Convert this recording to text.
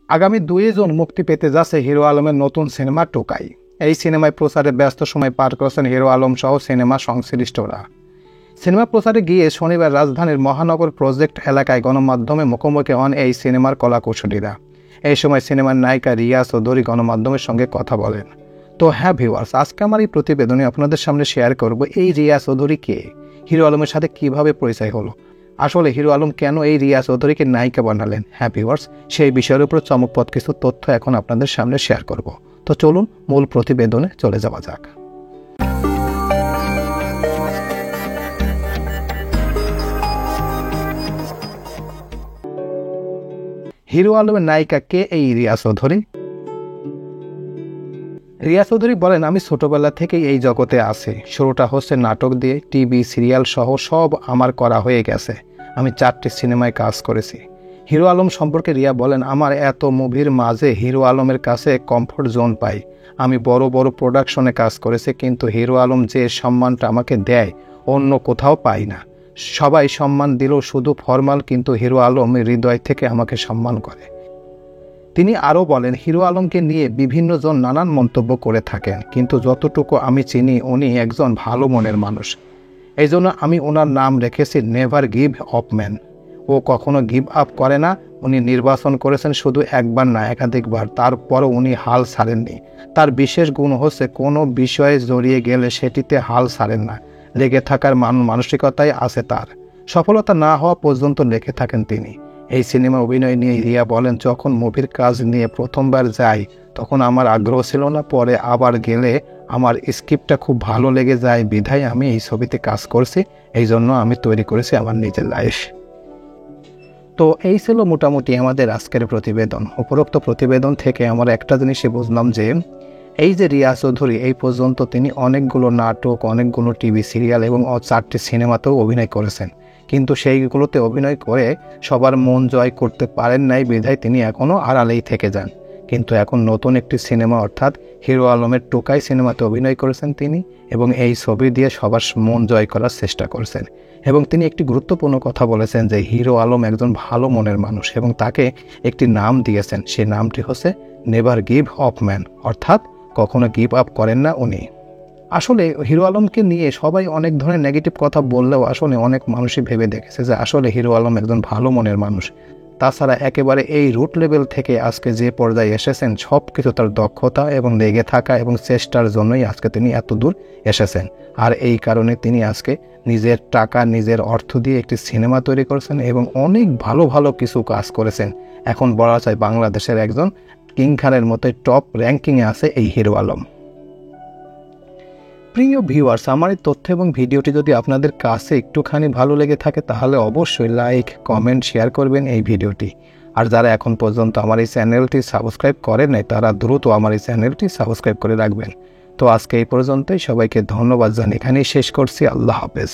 আগামী 2 জুন মুক্তি পেতে যাচ্ছে হিরো আলমের নতুন সিনেমা টোকাই। এই সিনেমায় প্রচারে ব্যস্ত সময় পার করেছেন হিরো আলম সহ সিনেমা সংশ্লিষ্টরা। সিনেমা প্রচারে গিয়ে শনিবার রাজধানীর মহানগর প্রজেক্ট এলাকায় গণমাধ্যমে মুখোমুখি হন এই সিনেমার কলাকুশলীরা। এই সময় সিনেমার নায়িকা রিয়া চৌধুরী গণমাধ্যমের সঙ্গে কথা বলেন। তো হ্যাঁ ভিউয়ার্স, আজকে আমার এই প্রতিবেদনে আপনাদের সামনে শেয়ার করব এই রিয়া চৌধুরী কে, হিরো আলমের সাথে কিভাবে পরিচয় হলো, আসলে হিরো আলম কেন এই রিয়া চৌধুরীকে নায়িকা বানালেন। হ্যাঁ ভিউয়ার্স, সেই বিষয়ের উপর চমকপ্রদ কিছু তথ্য এখন আপনাদের সামনে শেয়ার করব। তো চলুন মূল প্রতিবেদনে চলে যাওয়া যাক। হিরো আলমের নায়িকা কে এই রিয়া চৌধুরী? রিয়া চৌধুরী বলেন, আমি ছোটবেলা থেকেই এই জগতে আছি। শুরুটা হচ্ছে নাটক দিয়ে, টিভি সিরিয়াল সহ সব আমার করা হয়ে গেছে। আমি 4টি সিনেমায় কাজ করেছি। হিরো আলম সম্পর্কে রিয়া বলেন, আমার এত মুভির মাঝে হিরো আলমের কাছে কমফোর্ট জোন পাই। আমি বড় বড় প্রোডাকশনে কাজ করেছি, কিন্তু হিরো আলম যে সম্মানটা আমাকে দেয় অন্য কোথাও পাই না। সবাই সম্মান দিলেও শুধু ফরমাল, কিন্তু হিরো আলম হৃদয় থেকে আমাকে সম্মান করে। তিনি আরও বলেন, হিরো আলমকে নিয়ে বিভিন্ন জন নানান মন্তব্য করে থাকেন, কিন্তু যতটুকু আমি চিনি উনি একজন ভালো মনের মানুষ। এই জন্য আমি ওনার নাম রেখেছি নেভার গিভ আপ ম্যান। ও কখনো গিভ আপ করে না। উনি নির্বাচন করেছেন শুধু একবার না, একাধিকবার, তারপরও উনি হাল ছাড়েননি। তার বিশেষ গুণ হচ্ছে কোনো বিষয়ে জড়িয়ে গেলে সেটিতে হাল ছাড়েন না। লেগে থাকার মানসিকতাই আছে তার। সফলতা না হওয়া পর্যন্ত লেগে থাকেন তিনি। এই সিনেমা অভিনয় নিয়ে রিয়া বলেন, যখন মুভির কাজ নিয়ে প্রথমবার যাই তখন আমার আগ্রহ ছিল না, পরে আবার গেলে আমার স্ক্রিপ্টটা খুব ভালো লেগে যায়, বিধায় আমি এই ছবিতে কাজ করছি। এই জন্য আমি তৈরি করেছি আমার নিজের লাইফ। তো এই ছিল মোটামুটি আমাদের আজকের প্রতিবেদন। উপরোক্ত প্রতিবেদন থেকে আমরা একটা জিনিসই বুঝলাম যে এই যে রিয়া চৌধুরী, এই পর্যন্ত তিনি অনেকগুলো নাটক, অনেকগুলো টিভি সিরিয়াল এবং 4টি সিনেমাতেও অভিনয় করেছেন, কিন্তু সেইগুলোতে অভিনয় করে সবার মন জয় করতে পারেন নাই, বিধায় তিনি এখনও আড়ালেই থেকে যান। কিন্তু এখন নতুন একটি সিনেমা অর্থাৎ হিরো আলমের টোকাই সিনেমাতে অভিনয় করেছেন তিনি, এবং এই ছবি দিয়ে সবার মন জয় করার চেষ্টা করেছেন। এবং তিনি একটি গুরুত্বপূর্ণ কথা বলেছেন যে হিরো আলম একজন ভালো মনের মানুষ, এবং তাকে একটি নাম দিয়েছেন। সেই নামটি হচ্ছে নেভার গিভ আপ ম্যান, অর্থাৎ কখনো গিভ আপ করেন না উনি। আসলে হিরো আলমকে নিয়ে সবাই অনেক ধরনের নেগেটিভ কথা বললেও আসলে অনেক মানুষই ভেবে দেখেছে যে আসলে হিরো আলম একজন ভালো মনের মানুষ। তাছাড়া একেবারে এই রুট লেভেল থেকে আজকে যে পর্যায়ে এসেছেন, সব কিছু তার দক্ষতা এবং লেগে থাকা এবং চেষ্টার জন্যই আজকে তিনি এত দূর এসেছেন। আর এই কারণে তিনি আজকে নিজের টাকা, নিজের অর্থ দিয়ে একটি সিনেমা তৈরি করেছেন এবং অনেক ভালো ভালো কিছু কাজ করেছেন। এখন বলা যায় বাংলাদেশের একজন কিং খানের মতো টপ র্যাঙ্কিংয়ে আছে এই হিরো আলম। প্রিয় ভিউয়ার্স, আমার এই তথ্য এবং ভিডিওটি যদি আপনাদের কাছে একটুখানি ভালো লেগে থাকে তাহলে অবশ্যই লাইক, কমেন্ট, শেয়ার করবেন এই ভিডিওটি। আর যারা এখন পর্যন্ত আমার এই চ্যানেলটি সাবস্ক্রাইব করেন নাই তারা দ্রুত আমার এই চ্যানেলটি সাবস্ক্রাইব করে রাখবেন। তো আজকে এই পর্যন্তই, সবাইকে ধন্যবাদ জানিয়ে এখানেই শেষ করছি। আল্লাহ হাফেজ।